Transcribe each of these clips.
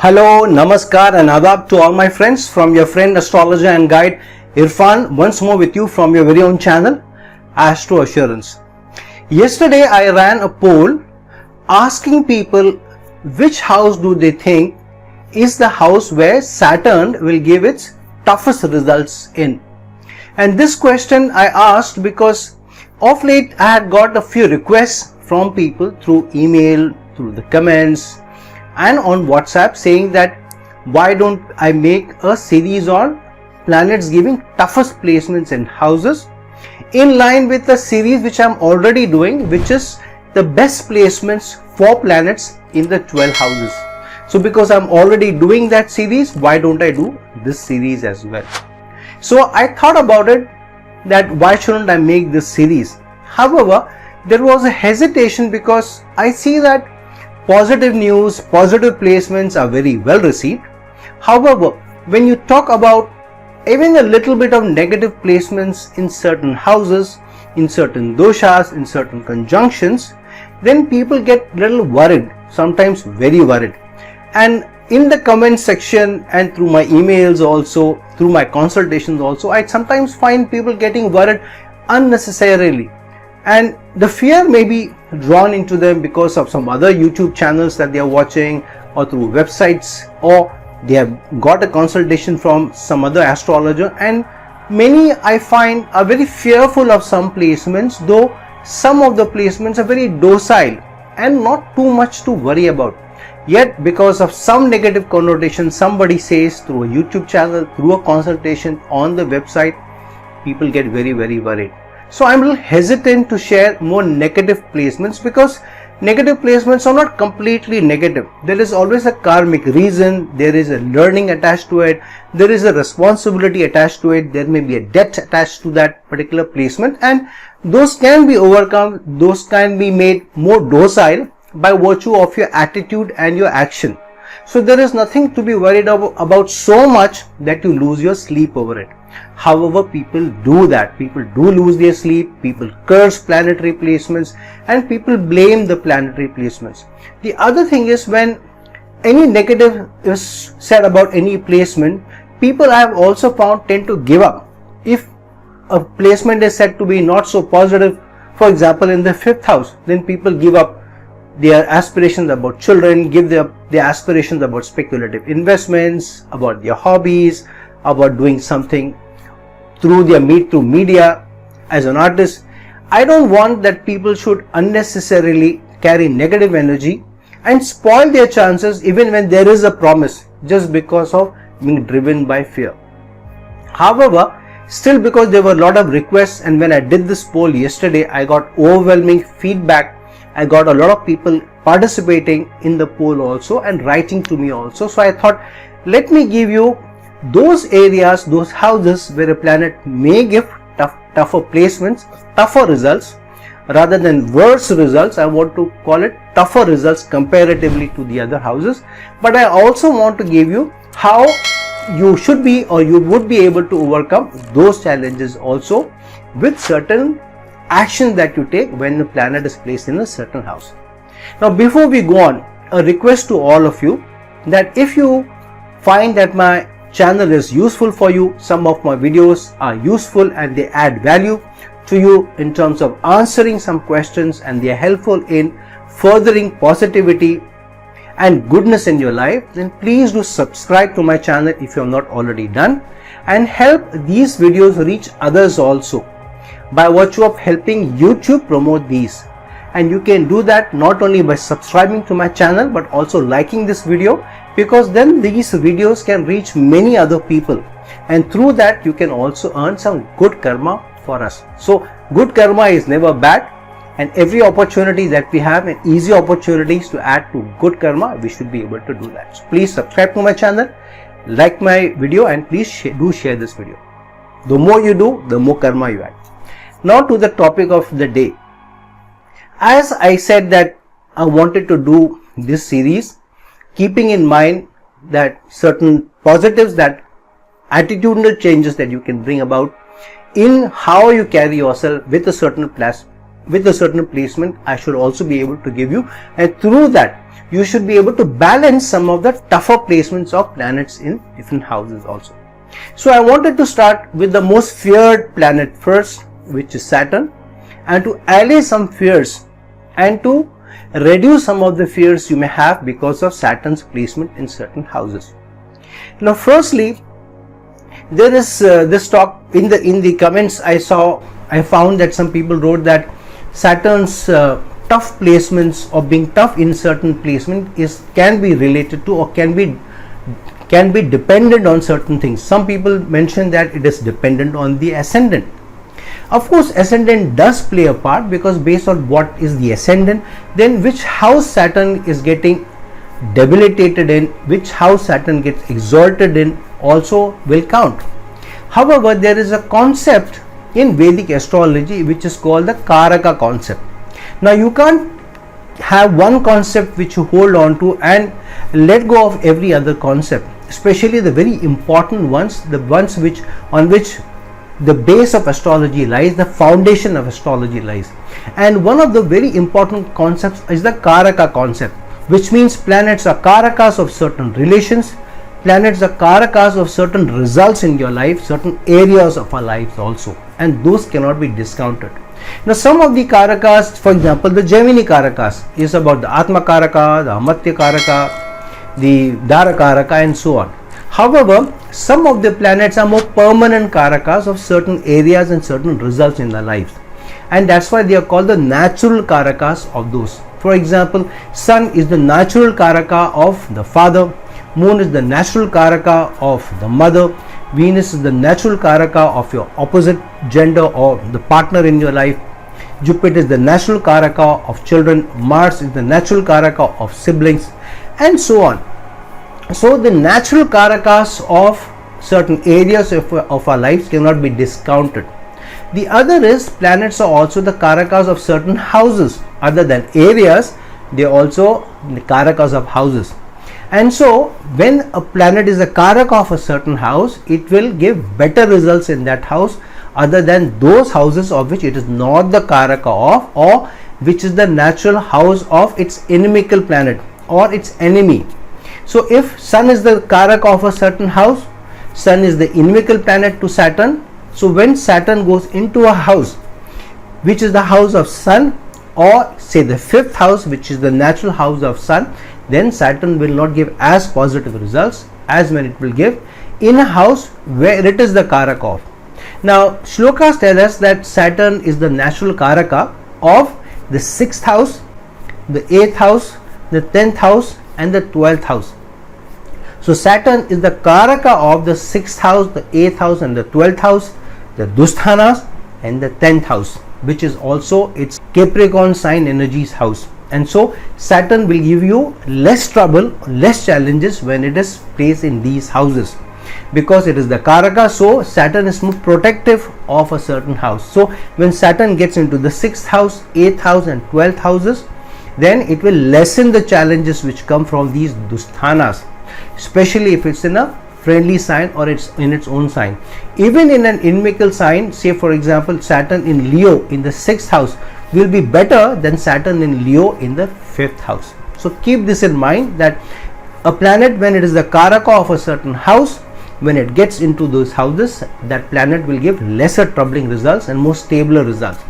Hello, Namaskar and Adab to all my friends from your friend astrologer and guide Irfan, once more with you from your very own channel Astro Assurance. Yesterday I ran a poll asking people which house do they think is the house where Saturn will give its toughest results in. And this question I asked because of late I had got a few requests from people through email, through the comments and on WhatsApp saying that why don't I make a series on planets giving toughest placements in houses in line with the series which I'm already doing, which is the best placements for planets in the 12 houses. So because I'm already doing that series, why don't I do this series as well? So I thought about it that why shouldn't I make this series? However, there was a hesitation because I see that positive news, positive placements are very well received. However, when you talk about even a little bit of negative placements in certain houses, in certain doshas, in certain conjunctions, then people get a little worried, sometimes very worried. And in the comment section and through my emails also, through my consultations also, I sometimes find people getting worried unnecessarily. And the fear may be drawn into them because of some other YouTube channels that they are watching, or through websites, or they have got a consultation from some other astrologer, and many I find are very fearful of some placements, though some of the placements are very docile and not too much to worry about. Yet because of some negative connotation somebody says through a YouTube channel, through a consultation on the website, people get very worried. So I'm a little hesitant to share more negative placements because negative placements are not completely negative. There is always a karmic reason, there is a learning attached to it, there is a responsibility attached to it, there may be a debt attached to that particular placement, and those can be overcome, those can be made more docile by virtue of your attitude and your action. So there is nothing to be worried about so much that you lose your sleep over it. However, people do that. People do lose their sleep, people curse planetary placements, and people blame the planetary placements. The other thing is, when any negative is said about any placement, people I have also found tend to give up. If a placement is said to be not so positive, for example in the 5th house, then people give up their aspirations about children, give their aspirations about speculative investments, about their hobbies, about doing something through media as an artist. I don't want that people should unnecessarily carry negative energy and spoil their chances even when there is a promise, just because of being driven by fear. However, still, because there were a lot of requests, and when I did this poll yesterday, I got overwhelming feedback. I got a lot of people participating in the poll also and writing to me also. So I thought, let me give you those areas, those houses where a planet may give tougher placements, tougher results, rather than worse results. I want to call it tougher results comparatively to the other houses. But I also want to give you how you should be, or you would be able to overcome those challenges also with certain actions that you take when the planet is placed in a certain house. Now, before we go on, a request to all of you that if you find that my channel is useful for you, some of my videos are useful and they add value to you in terms of answering some questions, and they are helpful in furthering positivity and goodness in your life, then please do subscribe to my channel if you have not already done, and help these videos reach others also by virtue of helping YouTube promote these. And you can do that not only by subscribing to my channel but also liking this video, because then these videos can reach many other people, and through that you can also earn some good karma for us. So good karma is never bad, and every opportunity that we have, and easy opportunities to add to good karma, we should be able to do that. So please subscribe to my channel, like my video, and please do share this video. The more you do, the more karma you add. Now to the topic of the day. As I said that I wanted to do this series, keeping in mind that certain positives, that attitudinal changes that you can bring about in how you carry yourself with a certain with a certain placement, I should also be able to give you, and through that you should be able to balance some of the tougher placements of planets in different houses also. So I wanted to start with the most feared planet first, which is Saturn, and to allay some fears and to reduce some of the fears you may have because of Saturn's placement in certain houses. Now firstly, there is this talk in the comments I found that some people wrote that Saturn's tough placements or being tough in certain placement can be related to or can be dependent on certain things. Some people mention that it is dependent on the ascendant. Of course, ascendant does play a part, because based on what is the ascendant, then which house Saturn is getting debilitated in, which house Saturn gets exalted in also will count. However, there is a concept in Vedic astrology which is called the Karaka Concept. Now you can't have one concept which you hold on to and let go of every other concept, especially the very important ones, the ones on which the base of astrology lies, the foundation of astrology lies. And one of the very important concepts is the Karaka Concept, which means planets are Karakas of certain relations, planets are Karakas of certain results in your life, certain areas of our lives also, and those cannot be discounted. Now some of the Karakas, for example the Gemini Karakas, is about the Atma Karaka, the Amatya Karaka, the Dara Karaka, and so on. However, some of the planets are more permanent Karakas of certain areas and certain results in their lives, and that's why they are called the natural Karakas of those. For example, Sun is the natural Karaka of the father, Moon is the natural Karaka of the mother, Venus is the natural Karaka of your opposite gender or the partner in your life, Jupiter is the natural Karaka of children, Mars is the natural Karaka of siblings, and so on. So the natural Karakas of certain areas of our lives cannot be discounted. The other is planets are also the Karakas of certain houses. Other than areas, they are also the Karakas of houses. And so when a planet is a Karaka of a certain house, it will give better results in that house other than those houses of which it is not the Karaka of, or which is the natural house of its inimical planet or its enemy. So if Sun is the Karaka of a certain house, Sun is the inimical planet to Saturn. So when Saturn goes into a house which is the house of Sun, or say the fifth house which is the natural house of Sun, then Saturn will not give as positive results as when it will give in a house where it is the Karaka of. Now shlokas tell us that Saturn is the natural Karaka of the 6th house, the 8th house, the 10th house, and the 12th house. So Saturn is the Karaka of the 6th house, the 8th house, and the 12th house, the Dusthanas, and the 10th house, which is also its Capricorn sign energies house. And so Saturn will give you less trouble, less challenges when it is placed in these houses, because it is the Karaka. So Saturn is more protective of a certain house. So when Saturn gets into the 6th house, 8th house, and 12th houses, then it will lessen the challenges which come from these Dusthanas, especially if it's in a friendly sign or it's in its own sign. Even in an inimical sign, say for example Saturn in Leo in the 6th house will be better than Saturn in Leo in the 5th house. So keep this in mind, that a planet, when it is the Karaka of a certain house, when it gets into those houses, that planet will give lesser troubling results and more stable results.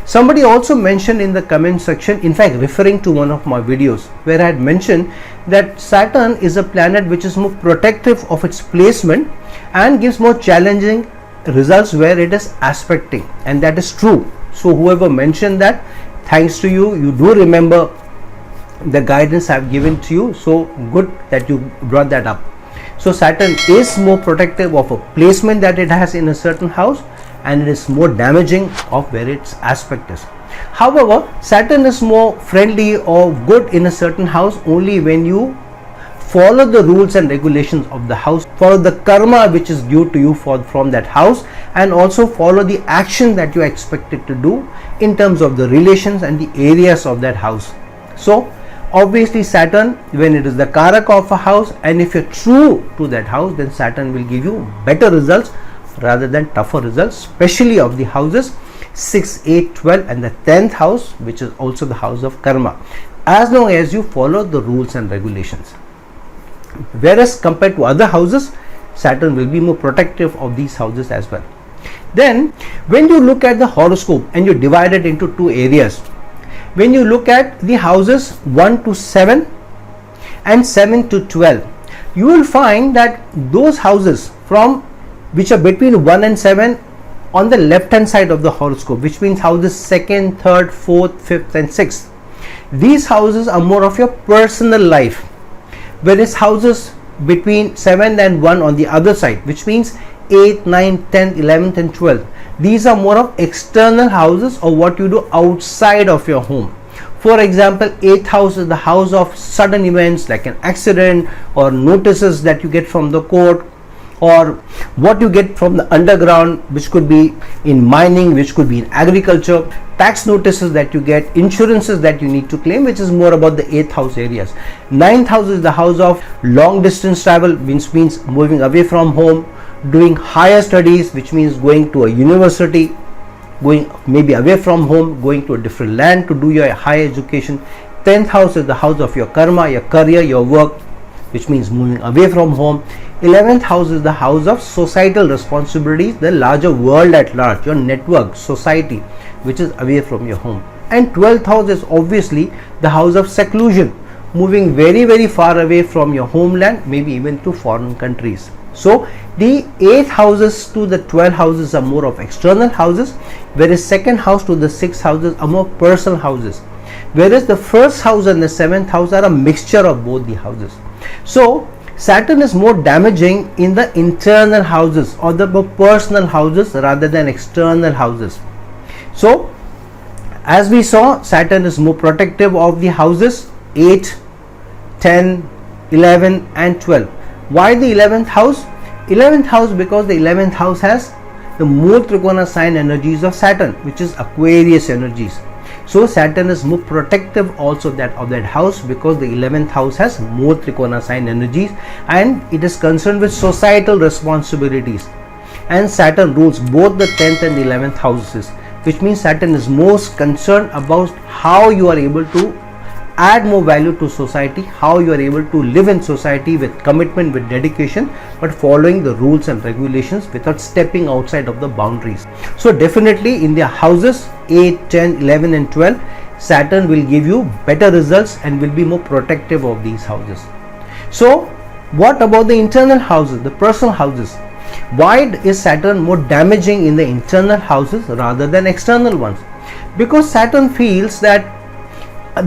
Somebody also mentioned in the comment section, in fact referring to one of my videos, where I had mentioned that Saturn is a planet which is more protective of its placement and gives more challenging results where it is aspecting, and that is true. So whoever mentioned that, thanks to you, you do remember the guidance I have given to you. So good that you brought that up. So Saturn is more protective of a placement that it has in a certain house, and it is more damaging of where its aspect is. However, Saturn is more friendly or good in a certain house only when you follow the rules and regulations of the house, follow the karma which is due to you from that house, and also follow the action that you are expected to do in terms of the relations and the areas of that house. So obviously Saturn, when it is the Karaka of a house, and if you're true to that house, then Saturn will give you better results rather than tougher results, especially of the houses 6, 8, 12 and the 10th house, which is also the house of karma, as long as you follow the rules and regulations. Whereas compared to other houses, Saturn will be more protective of these houses as well. Then when you look at the horoscope and you divide it into two areas, when you look at the houses 1 to 7 and 7 to 12, you will find that those houses from which are between 1 and 7 on the left hand side of the horoscope, which means houses 2nd, 3rd, 4th, 5th and 6th, these houses are more of your personal life, whereas houses between 7 and 1 on the other side, which means 8, 9, 10, 11th and 12th, these are more of external houses or what you do outside of your home. For example, 8th house is the house of sudden events like an accident or notices that you get from the court, or what you get from the underground, which could be in mining, which could be in agriculture, tax notices that you get, insurances that you need to claim, which is more about the 8th house areas. 9th house is the house of long distance travel, which means moving away from home, doing higher studies, which means going to a university, going maybe away from home, going to a different land to do your higher education. 10th house is the house of your karma, your career, your work, which means moving away from home. 11th house is the house of societal responsibilities, the larger world at large, your network, society, which is away from your home. And 12th house is obviously the house of seclusion, moving very far away from your homeland, maybe even to foreign countries. So the 8 houses to the 12 houses are more of external houses, whereas 2nd house to the 6 houses are more personal houses, whereas the 1st house and the 7th house are a mixture of both the houses. So Saturn is more damaging in the internal houses or the personal houses rather than external houses. So as we saw, Saturn is more protective of the houses 8, 10, 11 and 12. Why the 11th house? 11th house because the 11th house has the more Trikona sign energies of Saturn, which is Aquarius energies. So Saturn is more protective also of that house because the 11th house has more Trikona sign energies and it is concerned with societal responsibilities. And Saturn rules both the 10th and the 11th houses, which means Saturn is most concerned about how you are able to add more value to society, how you are able to live in society with commitment, with dedication, but following the rules and regulations without stepping outside of the boundaries. So definitely in the houses 8, 10, 11 and 12, Saturn will give you better results and will be more protective of these houses. So what about the internal houses, the personal houses? Why is Saturn more damaging in the internal houses rather than external ones? Because Saturn feels that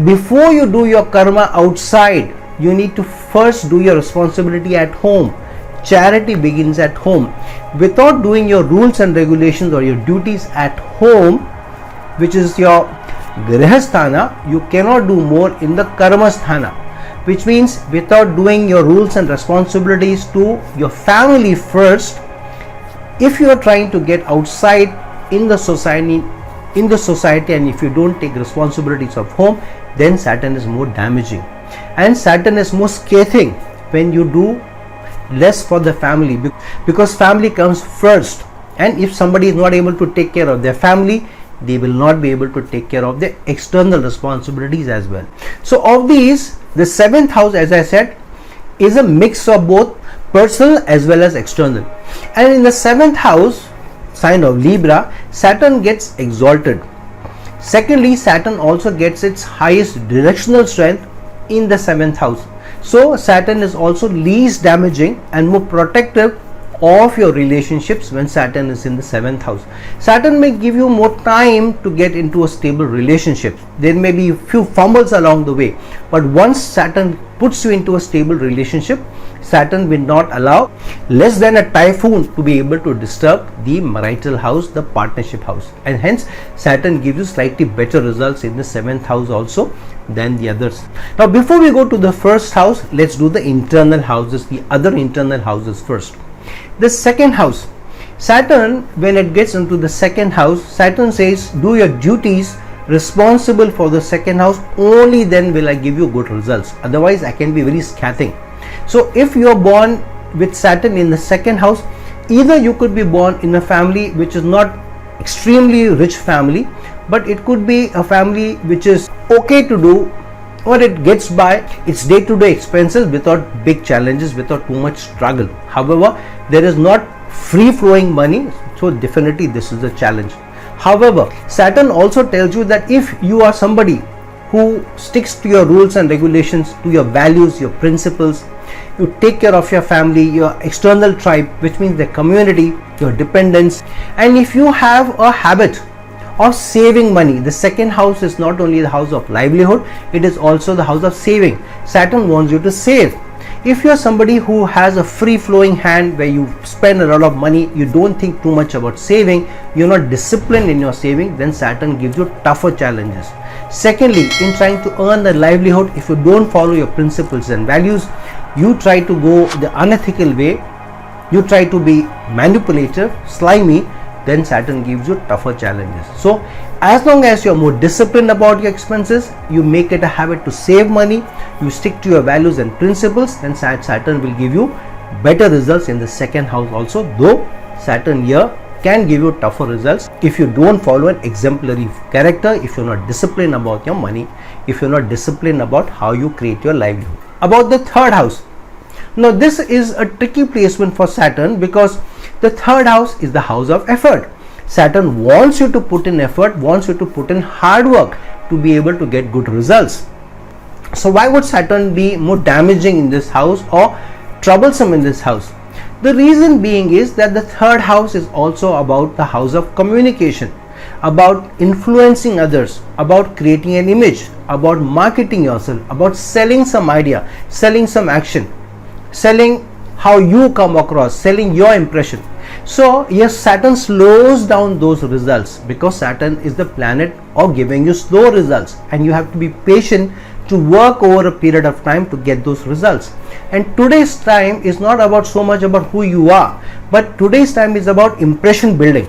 before you do your karma outside, you need to first do your responsibility at home. Charity begins at home. Without doing your rules and regulations or your duties at home, which is your grihasthana, you cannot do more in the karmasthana, which means without doing your rules and responsibilities to your family first, if you are trying to get outside in the society and if you don't take responsibilities of home, then Saturn is more damaging. And Saturn is more scathing when you do less for the family, because family comes first, and if somebody is not able to take care of their family, they will not be able to take care of their external responsibilities as well. So of these, the 7th house, as I said, is a mix of both personal as well as external. And in the 7th house, sign of Libra, Saturn gets exalted. Secondly, Saturn also gets its highest directional strength in the 7th house. So Saturn is also least damaging and more protective of your relationships when Saturn is in the 7th house. Saturn may give you more time to get into a stable relationship. There may be a few fumbles along the way, but once Saturn puts you into a stable relationship, Saturn will not allow less than a typhoon to be able to disturb the marital house, the partnership house, and hence Saturn gives you slightly better results in the 7th house also than the others. Now before we go to the first house, let's do the internal houses, the other internal houses first. The 2nd house, Saturn, when it gets into the 2nd house, Saturn says do your duties responsible for the 2nd house, only then will I give you good results, otherwise I can be very scathing. So if you are born with Saturn in the 2nd house, either you could be born in a family which is not extremely rich family, but it could be a family which is okay to do, or it gets by its day-to-day expenses without big challenges, without too much struggle. However, there is not free flowing money, so definitely this is a challenge. However, Saturn also tells you that if you are somebody who sticks to your rules and regulations, to your values, your principles, you take care of your family, your external tribe, which means the community, your dependents, and if you have a habit of saving money, the second house is not only the house of livelihood, it is also the house of saving. Saturn wants you to save. If you are somebody who has a free flowing hand where you spend a lot of money, you don't think too much about saving, you're not disciplined in your saving, then Saturn gives you tougher challenges. Secondly, in trying to earn the livelihood, if you don't follow your principles and values, you try to go the unethical way, you try to be manipulative, slimy, then Saturn gives you tougher challenges. So as long as you're more disciplined about your expenses, you make it a habit to save money, you stick to your values and principles, then Saturn will give you better results in the second house also, though Saturn here can give you tougher results if you don't follow an exemplary character, if you're not disciplined about your money, if you're not disciplined about how you create your livelihood. About the third house. Now this is a tricky placement for Saturn because the third house is the house of effort. Saturn wants you to put in effort, wants you to put in hard work to be able to get good results. So why would Saturn be more damaging in this house or troublesome in this house? The reason being is that the third house is also about the house of communication, about influencing others, about creating an image, about marketing yourself, about selling some idea, selling some action, selling how you come across, selling your impression. So yes, Saturn slows down those results because Saturn is the planet of giving you slow results, and you have to be patient to work over a period of time to get those results. And today's time is not about so much about who you are, but today's time is about impression building.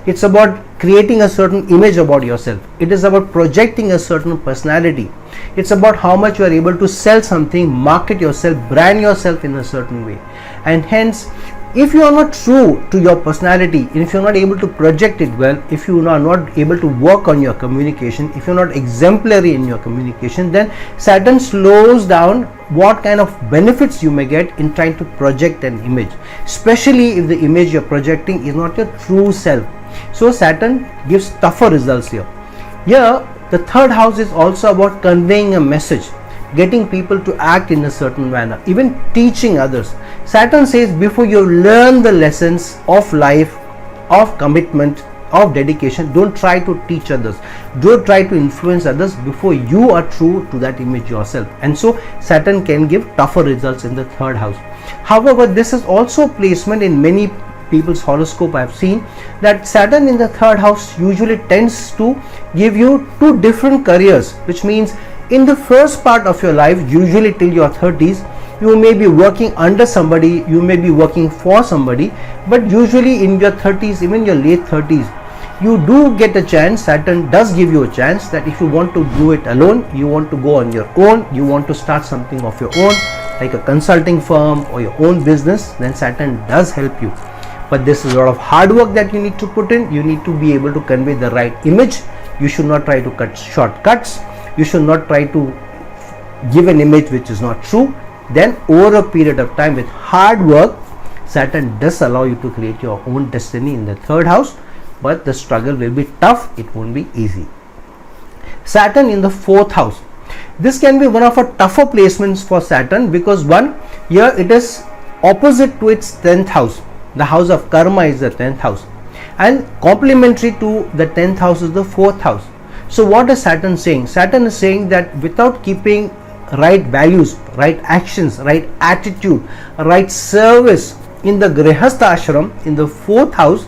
It's about creating a certain image about yourself. It is about projecting a certain personality. It's about how much you are able to sell something, market yourself, brand yourself in a certain way. And hence, if you are not true to your personality, and if you are not able to project it well, if you are not able to work on your communication, if you are not exemplary in your communication, then Saturn slows down what kind of benefits you may get in trying to project an image, especially if the image you are projecting is not your true self. So Saturn gives tougher results here. Here, the third house is also about conveying a message, getting people to act in a certain manner, even teaching others. Saturn says before you learn the lessons of life, of commitment, of dedication, don't try to teach others, don't try to influence others before you are true to that image yourself. And so Saturn can give tougher results in the third house. However, this is also placement in many people's horoscope. I have seen that Saturn in the third house usually tends to give you two different careers, which means in the first part of your life, usually till your 30s, you may be working under somebody, you may be working for somebody, but usually in your 30s, even your late 30s, you do get a chance. Saturn does give you a chance that if you want to do it alone, you want to go on your own, you want to start something of your own, like a consulting firm or your own business, then Saturn does help you. But this is a lot of hard work that you need to put in. You need to be able to convey the right image. You should not try to cut shortcuts. You should not try to give an image which is not true. Then over a period of time with hard work, Saturn does allow you to create your own destiny in the third house, but the struggle will be tough. It won't be easy. Saturn in the fourth house. This can be one of our tougher placements for Saturn because one, here it is opposite to its 10th house. The house of karma is the 10th house, and complementary to the 10th house is the 4th house. So what is Saturn saying? Saturn is saying that without keeping right values, right actions, right attitude, right service in the Grihastha ashram, in the 4th house,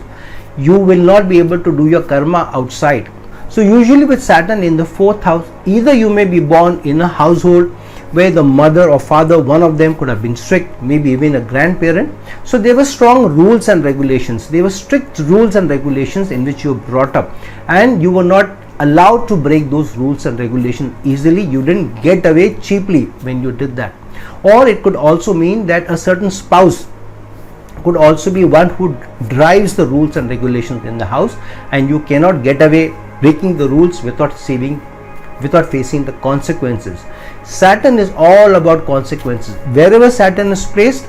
you will not be able to do your karma outside. So usually with Saturn in the 4th house, either you may be born in a household where the mother or father, one of them could have been strict, maybe even a grandparent. So there were strong rules and regulations. There were strict rules and regulations in which you were brought up, and you were not allowed to break those rules and regulations easily. You didn't get away cheaply when you did that. Or it could also mean that a certain spouse could also be one who drives the rules and regulations in the house, and you cannot get away breaking the rules without facing the consequences. Saturn is all about consequences. Wherever Saturn is placed,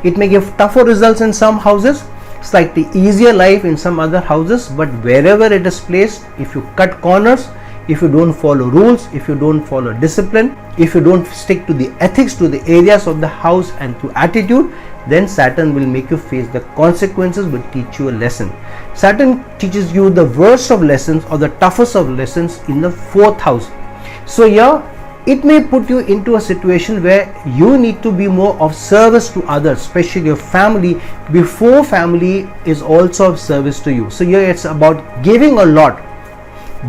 it may give tougher results in some houses, slightly easier life in some other houses, but wherever it is placed, if you cut corners, if you don't follow rules, if you don't follow discipline, if you don't stick to the ethics, to the areas of the house and to attitude, then Saturn will make you face the consequences, will teach you a lesson. Saturn teaches you the worst of lessons or the toughest of lessons in the 4th house. So here it may put you into a situation where you need to be more of service to others, especially your family, before family is also of service to you. So here it's about giving a lot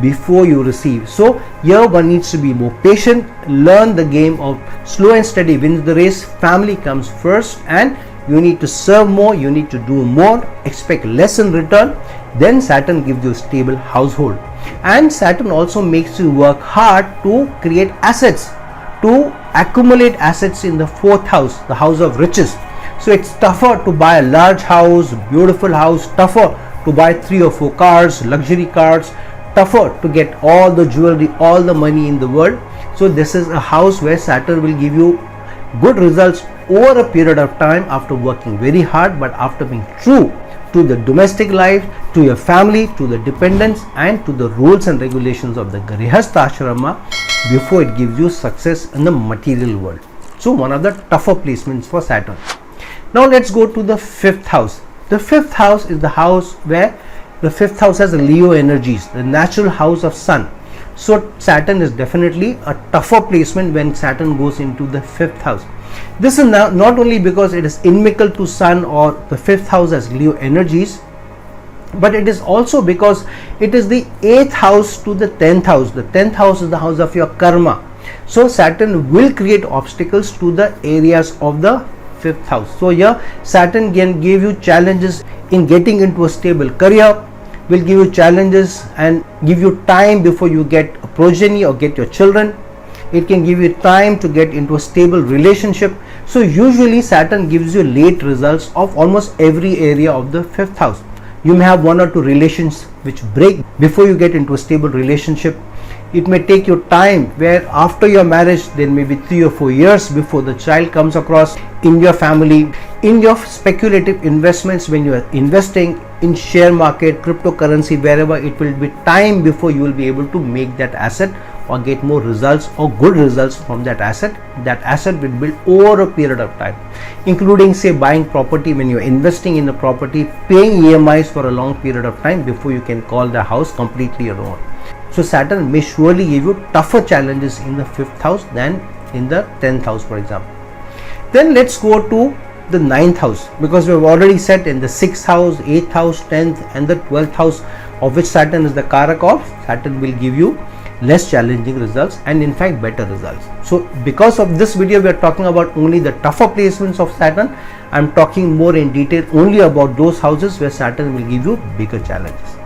before you receive. So here one needs to be more patient, learn the game of slow and steady wins the race. Family comes first, and you need to serve more, you need to do more, expect less in return. Then Saturn gives you a stable household. And Saturn also makes you work hard to create assets, to accumulate assets in the 4th house, the house of riches. So it's tougher to buy a large house, beautiful house, tougher to buy 3 or 4 cars, luxury cars, tougher to get all the jewelry, all the money in the world. So this is a house where Saturn will give you good results over a period of time after working very hard, but after being true to the domestic life, to your family, to the dependents, and to the rules and regulations of the Grihastha Ashrama before it gives you success in the material world. So one of the tougher placements for Saturn. Now let's go to the 5th house. The 5th house is the house where the 5th house has Leo energies, the natural house of Sun. So Saturn is definitely a tougher placement when Saturn goes into the 5th house. This is not only because it is inimical to Sun or the 5th house has Leo energies, but it is also because it is the 8th house to the 10th house. The 10th house is the house of your karma. So Saturn will create obstacles to the areas of the 5th house. So here Saturn can give you challenges in getting into a stable career, will give you challenges and give you time before you get a progeny or get your children. It can give you time to get into a stable relationship. So usually Saturn gives you late results of almost every area of the 5th house. You may have 1 or 2 relations which break before you get into a stable relationship. It may take you time where after your marriage there may be 3 or 4 years before the child comes across in your family. In your speculative investments, when you are investing in share market, cryptocurrency, wherever, it will be time before you will be able to make that asset or get more results or good results from that asset. That asset will build over a period of time, including say buying property. When you are investing in a property, paying EMIs for a long period of time before you can call the house completely your own. So Saturn may surely give you tougher challenges in the 5th house than in the 10th house, for example. Then let's go to the 9th house, because we have already said in the 6th house, 8th house, 10th and the 12th house, of which Saturn is the Karaka of, Saturn will give you less challenging results and in fact better results. So because of this video we are talking about only the tougher placements of Saturn. I am talking more in detail only about those houses where Saturn will give you bigger challenges.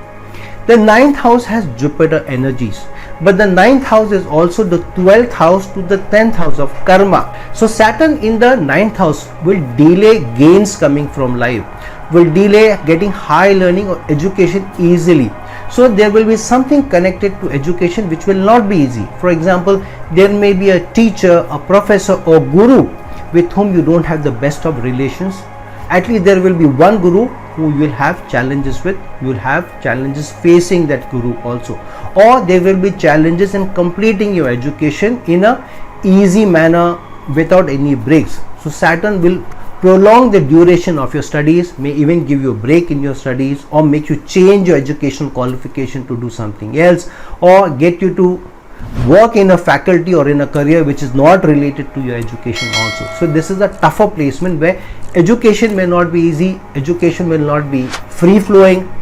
The 9th house has Jupiter energies, but the 9th house is also the 12th house to the 10th house of karma. So Saturn in the 9th house will delay gains coming from life, will delay getting high learning or education easily. So there will be something connected to education which will not be easy. For example, there may be a teacher, a professor or guru with whom you don't have the best of relations. At least there will be one guru who you will have challenges with. You will have challenges facing that guru also, or there will be challenges in completing your education in a easy manner without any breaks. So Saturn will prolong the duration of your studies, may even give you a break in your studies, or make you change your education qualification to do something else, or get you to work in a faculty or in a career which is not related to your education also. So this is a tougher placement where education may not be easy, education will not be free flowing,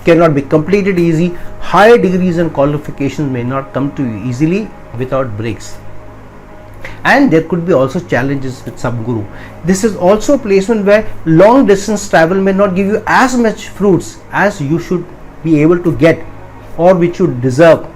cannot be completed easy, higher degrees and qualifications may not come to you easily without breaks. And there could be also challenges with some guru. This is also a placement where long distance travel may not give you as much fruits as you should be able to get or which you deserve,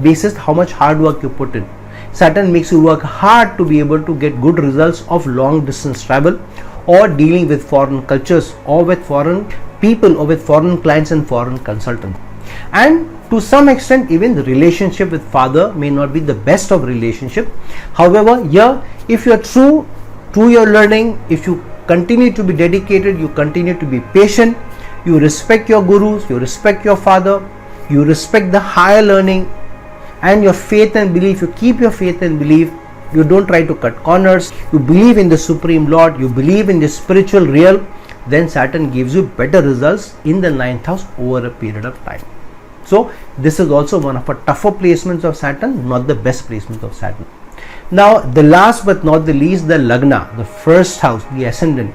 basis how much hard work you put in. Saturn makes you work hard to be able to get good results of long distance travel, or dealing with foreign cultures or with foreign people or with foreign clients and foreign consultants. And to some extent, even the relationship with father may not be the best of relationship. However, here, if you are true to your learning, if you continue to be dedicated, you continue to be patient, you respect your gurus, you respect your father, you respect the higher learning and your faith and belief, you keep your faith and belief, you don't try to cut corners, you believe in the Supreme Lord, you believe in the spiritual real, then Saturn gives you better results in the 9th house over a period of time. So this is also one of the tougher placements of Saturn, not the best placement of Saturn. Now the last but not the least, the Lagna, the first house, the ascendant.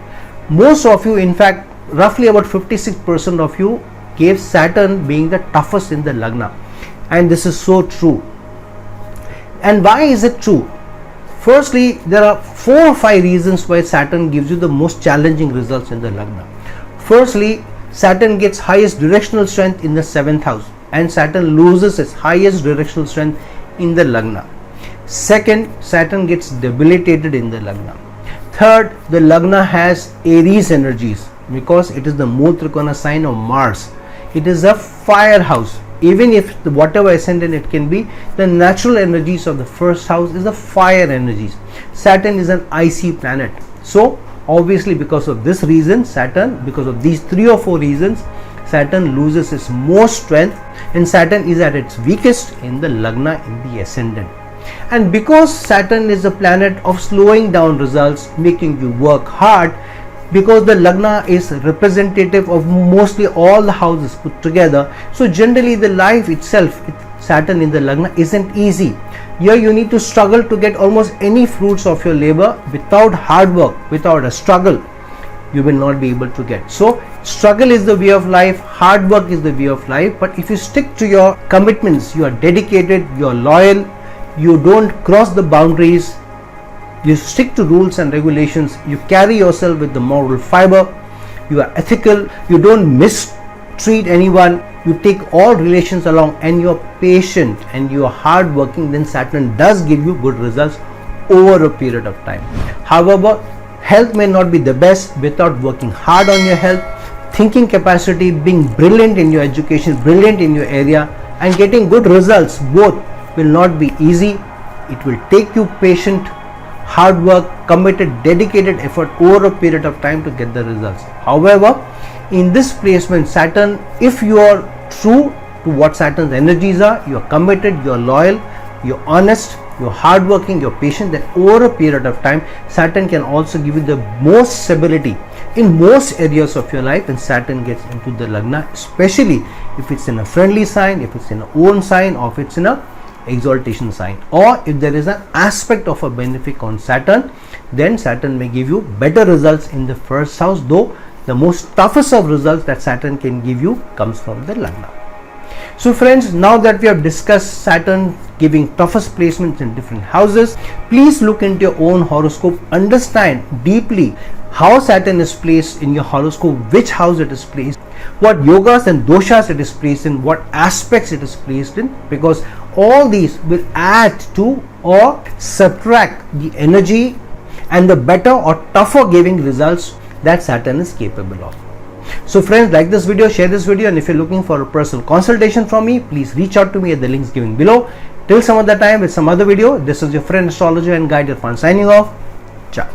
Most of you, in fact roughly about 56% of you gave Saturn being the toughest in the Lagna, and this is so true. And why is it true? Firstly, there are 4 or 5 reasons why Saturn gives you the most challenging results in the Lagna. Firstly, Saturn gets highest directional strength in the 7th house, and Saturn loses its highest directional strength in the Lagna. Second, Saturn gets debilitated in the Lagna. Third, the Lagna has Aries energies because it is the Mool Trikona sign of Mars. It is a fire house. Even if whatever ascendant it can be, the natural energies of the first house is the fire energies. Saturn is an icy planet. So obviously because of this reason, Saturn, because of these 3 or 4 reasons, Saturn loses its most strength, and Saturn is at its weakest in the Lagna, in the ascendant. And because Saturn is a planet of slowing down results, making you work hard, because the Lagna is representative of mostly all the houses put together, so generally the life itself, Saturn in the Lagna, isn't easy. Here you need to struggle to get almost any fruits of your labor. Without hard work, without a struggle, you will not be able to get. So struggle is the way of life, hard work is the way of life, but if you stick to your commitments, you are dedicated, you are loyal, you don't cross the boundaries, you stick to rules and regulations, you carry yourself with the moral fiber, you are ethical, you don't mistreat anyone, you take all relations along, and you are patient and you are hard working, then Saturn does give you good results over a period of time. However, health may not be the best without working hard on your health, thinking capacity, being brilliant in your education, brilliant in your area, and getting good results both will not be easy. It will take you patient, hard work, committed, dedicated effort over a period of time to get the results. However, in this placement, Saturn, if you are true to what Saturn's energies are, you are committed, you are loyal, you are honest, you are hardworking, you are patient, then over a period of time, Saturn can also give you the most stability in most areas of your life. And Saturn gets into the Lagna, especially if it's in a friendly sign, if it's in an own sign, or if it's in a exaltation sign, or if there is an aspect of a benefic on Saturn, then Saturn may give you better results in the first house, though the most toughest of results that Saturn can give you comes from the Lagna. So friends, now that we have discussed Saturn giving toughest placements in different houses, please look into your own horoscope, understand deeply how Saturn is placed in your horoscope, which house it is placed, what yogas and doshas it is placed in, what aspects it is placed in, because all these will add to or subtract the energy and the better or tougher giving results that Saturn is capable of. So friends, like this video, share this video, and if you're looking for a personal consultation from me, please reach out to me at the links given below. Till some other time with some other video, this is your friend astrologer and guide Irfan signing off. Ciao.